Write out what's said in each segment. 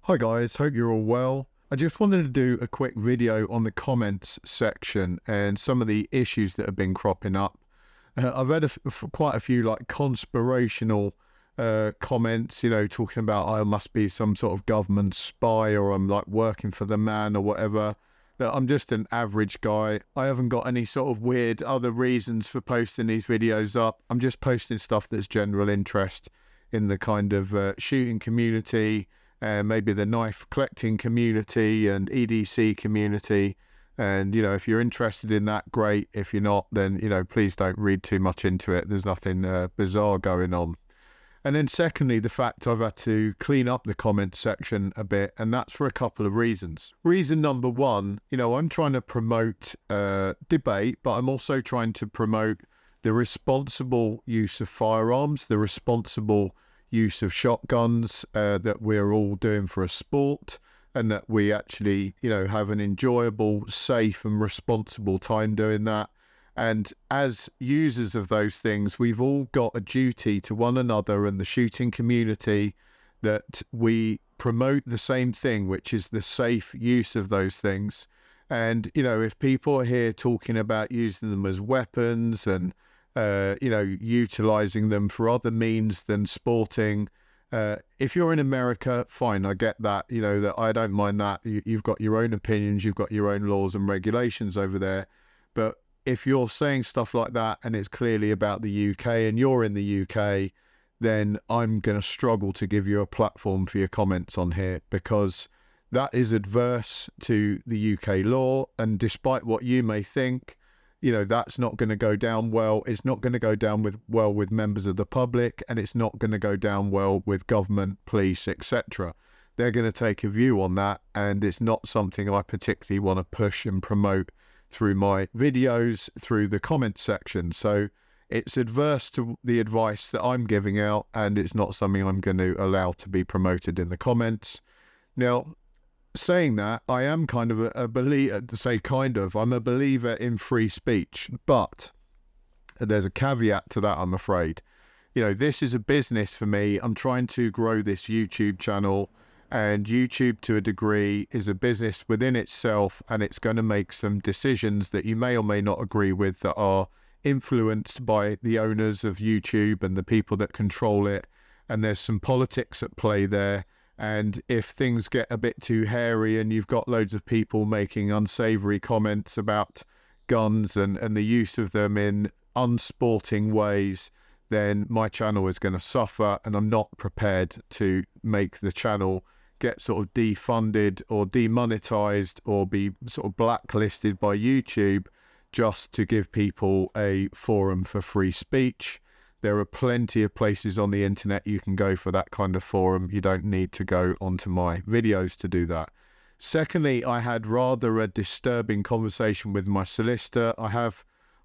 Hi guys, hope you're all well. I just wanted to do a quick video on the comments section and some of the issues that have been cropping up. I've had quite a few like conspirational comments, talking about I must be some sort of government spy or I'm like working for the man or whatever. Look, I'm just an average guy. I haven't got any sort of weird other reasons for posting these videos up. I'm just posting stuff that's general interest in the kind of shooting community, maybe the knife collecting community and EDC community. And, if you're interested in that, great. If you're not, then, please don't read too much into it. There's nothing bizarre going on. And then secondly, the fact I've had to clean up the comment section a bit, and that's for a couple of reasons. Reason number one, I'm trying to promote debate, but I'm also trying to promote the responsible use of firearms, the responsible use of shotguns that we're all doing for a sport, and that we actually, have an enjoyable, safe and responsible time doing that. And as users of those things, we've all got a duty to one another and the shooting community that we promote the same thing, which is the safe use of those things. And, if people are here talking about using them as weapons and utilizing them for other means than sporting. If you're in America, fine, I get that, that I don't mind that. You've got your own opinions, you've got your own laws and regulations over there. But if you're saying stuff like that and it's clearly about the UK and you're in the UK, then I'm going to struggle to give you a platform for your comments on here, because that is adverse to the UK law. And despite what you may think, that's not going to go down well. It's not going to go down well with members of the public, and it's not going to go down well with government, police, etc. They're going to take a view on that, and it's not something I particularly want to push and promote through my videos, through the comment section. So it's adverse to the advice that I'm giving out, and it's not something I'm going to allow to be promoted in the comments. Now, saying that, I am kind of a believer, I'm a believer in free speech, but there's a caveat to that, I'm afraid. This is a business for me. I'm trying to grow this YouTube channel, and YouTube to a degree is a business within itself, and it's going to make some decisions that you may or may not agree with that are influenced by the owners of YouTube and the people that control it. And there's some politics at play there. And if things get a bit too hairy and you've got loads of people making unsavory comments about guns and the use of them in unsporting ways, then my channel is going to suffer, and I'm not prepared to make the channel get sort of defunded or demonetized or be sort of blacklisted by YouTube just to give people a forum for free speech. There are plenty of places on the internet you can go for that kind of forum. You don't need to go onto my videos to do that. Secondly, I had rather a disturbing conversation with my solicitor. I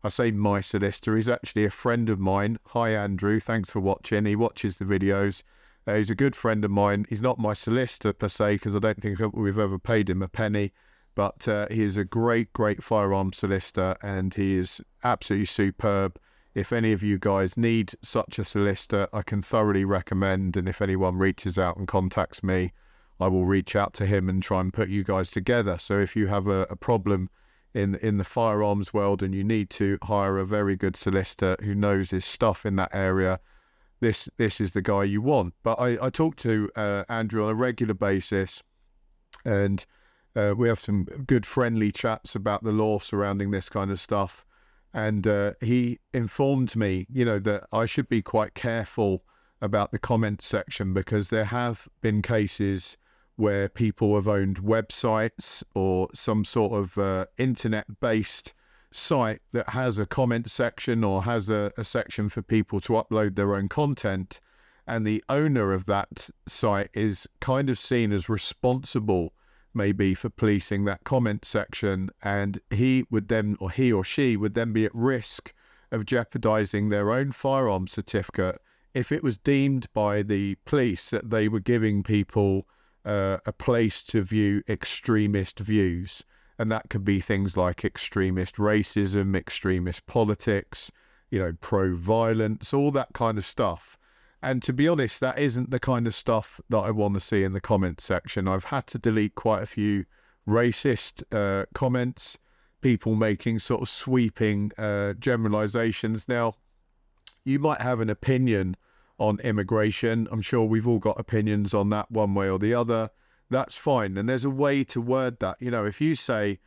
say my solicitor, he's actually a friend of mine. Hi Andrew, thanks for watching. He watches the videos. He's a good friend of mine. He's not my solicitor per se, because I don't think we've ever paid him a penny, but he is a great firearms solicitor, and he is absolutely superb. If any of you guys need such a solicitor, I can thoroughly recommend, and if anyone reaches out and contacts me, I will reach out to him and try and put you guys together. So if you have a problem in the firearms world and you need to hire a very good solicitor who knows his stuff in that area, this is the guy you want. But I talk to Andrew on a regular basis, and we have some good friendly chats about the law surrounding this kind of stuff. And he informed me, that I should be quite careful about the comment section, because there have been cases where people have owned websites or some sort of internet-based site that has a comment section or has a section for people to upload their own content, and the owner of that site is kind of seen as responsible maybe for policing that comment section, and he or she would then be at risk of jeopardizing their own firearms certificate if it was deemed by the police that they were giving people a place to view extremist views. And that could be things like extremist racism, extremist politics, pro-violence, all that kind of stuff. And to be honest, that isn't the kind of stuff that I want to see in the comment section. I've had to delete quite a few racist comments, people making sort of sweeping generalizations. Now, you might have an opinion on immigration. I'm sure we've all got opinions on that one way or the other. That's fine. And there's a way to word that. You know, if you say,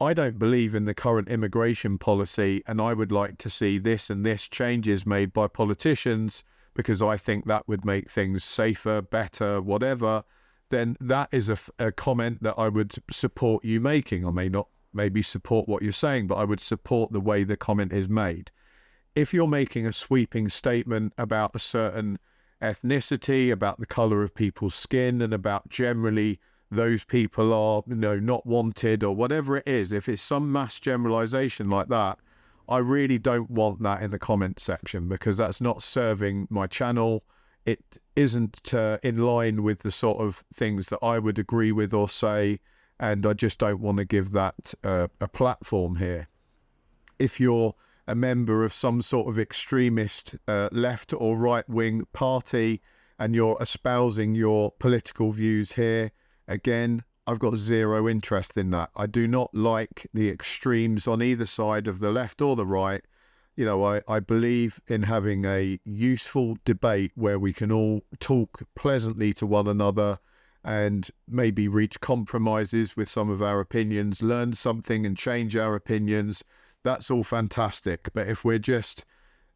I don't believe in the current immigration policy and I would like to see this and this changes made by politicians because I think that would make things safer, better, whatever, then that is a comment that I would support you making. I may not maybe support what you're saying, but I would support the way the comment is made. If you're making a sweeping statement about a certain ethnicity, about the colour of people's skin, and about generally those people are, you know, not wanted or whatever it is, if it's some mass generalisation like that, I really don't want that in the comment section, because that's not serving my channel. It isn't in line with the sort of things that I would agree with or say, and I just don't want to give that a platform here. If you're a member of some sort of extremist left or right-wing party and you're espousing your political views here, again, I've got zero interest in that. I do not like the extremes on either side of the left or the right. You know, I believe in having a useful debate where we can all talk pleasantly to one another and maybe reach compromises with some of our opinions, learn something and change our opinions. That's all fantastic. But if we're just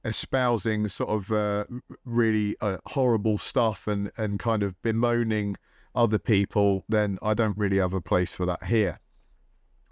espousing sort of really horrible stuff and kind of bemoaning other people, then I don't really have a place for that here.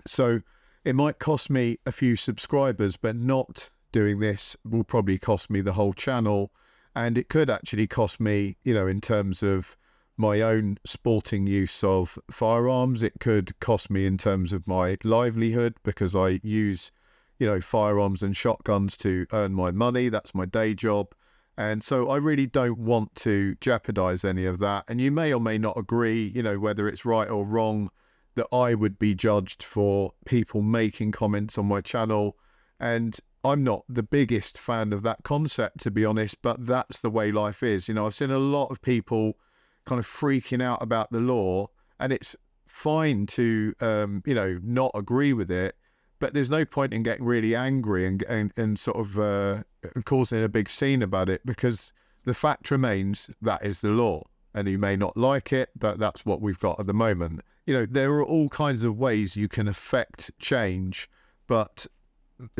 So it might cost me a few subscribers, but not doing this will probably cost me the whole channel. And it could actually cost me, you know, in terms of my own sporting use of firearms. It could cost me in terms of my livelihood, because I use, you know, firearms and shotguns to earn my money. That's my day job. And so I really don't want to jeopardize any of that. And you may or may not agree, you know, whether it's right or wrong, that I would be judged for people making comments on my channel. And I'm not the biggest fan of that concept, to be honest, but that's the way life is. You know, I've seen a lot of people kind of freaking out about the law, and it's fine to, you know, not agree with it. But there's no point in getting really angry and sort of causing a big scene about it, because the fact remains that is the law. And you may not like it, but that's what we've got at the moment. You know, there are all kinds of ways you can affect change, but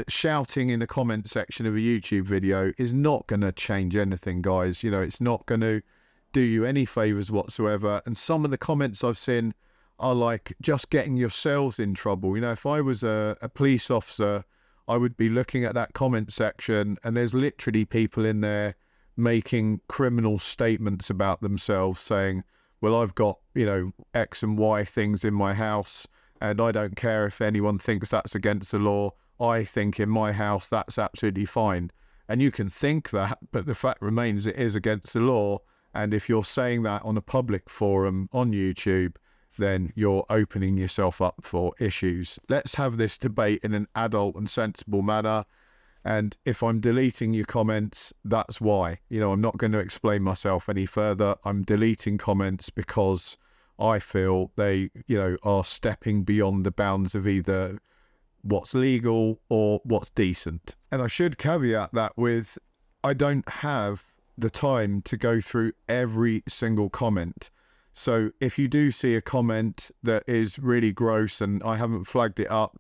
shouting in the comment section of a YouTube video is not going to change anything, guys. You know, it's not going to do you any favours whatsoever. And some of the comments I've seen are like just getting yourselves in trouble. You know, if I was a police officer, I would be looking at that comment section, and there's literally people in there making criminal statements about themselves, saying, well, I've got, you know, X and Y things in my house, and I don't care if anyone thinks that's against the law. I think in my house that's absolutely fine. And you can think that, but the fact remains it is against the law. And if you're saying that on a public forum on YouTube, then you're opening yourself up for issues. Let's have this debate in an adult and sensible manner. And if I'm deleting your comments, that's why. You know, I'm not going to explain myself any further. I'm deleting comments because I feel they, you know, are stepping beyond the bounds of either what's legal or what's decent. And I should caveat that with, I don't have the time to go through every single comment. So if you do see a comment that is really gross and I haven't flagged it up,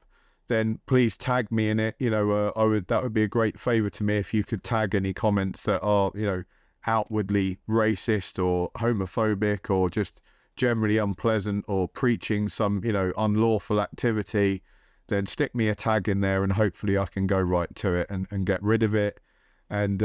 then please tag me in it. You know, that would be a great favour to me if you could tag any comments that are, you know, outwardly racist or homophobic or just generally unpleasant or preaching some, you know, unlawful activity. Then stick me a tag in there and hopefully I can go right to it and get rid of it. And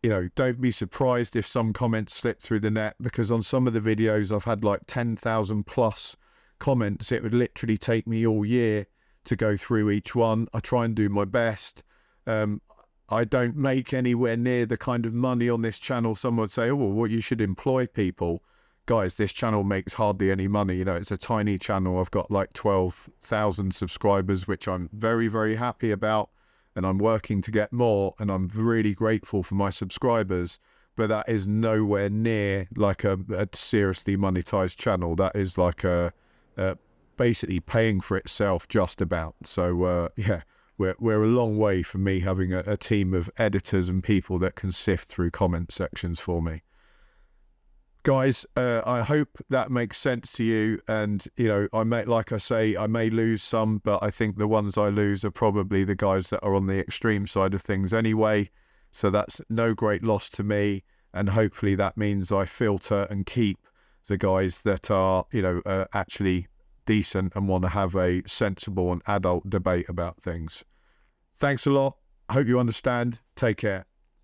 you know, don't be surprised if some comments slip through the net, because on some of the videos I've had like 10,000 plus comments. It would literally take me all year to go through each one. I try and do my best. I don't make anywhere near the kind of money on this channel. Some would say, oh, well, you should employ people. Guys, this channel makes hardly any money. You know, it's a tiny channel. I've got like 12,000 subscribers, which I'm very, very happy about. And I'm working to get more, and I'm really grateful for my subscribers. but that is nowhere near like a seriously monetized channel. That is like a basically paying for itself just about. So yeah, we're a long way from me having a team of editors and people that can sift through comment sections for me. Guys, I hope that makes sense to you. And, you know, like I say, I may lose some, but I think the ones I lose are probably the guys that are on the extreme side of things anyway. So that's no great loss to me. And hopefully that means I filter and keep the guys that are, you know, actually decent and want to have a sensible and adult debate about things. Thanks a lot. I hope you understand. Take care.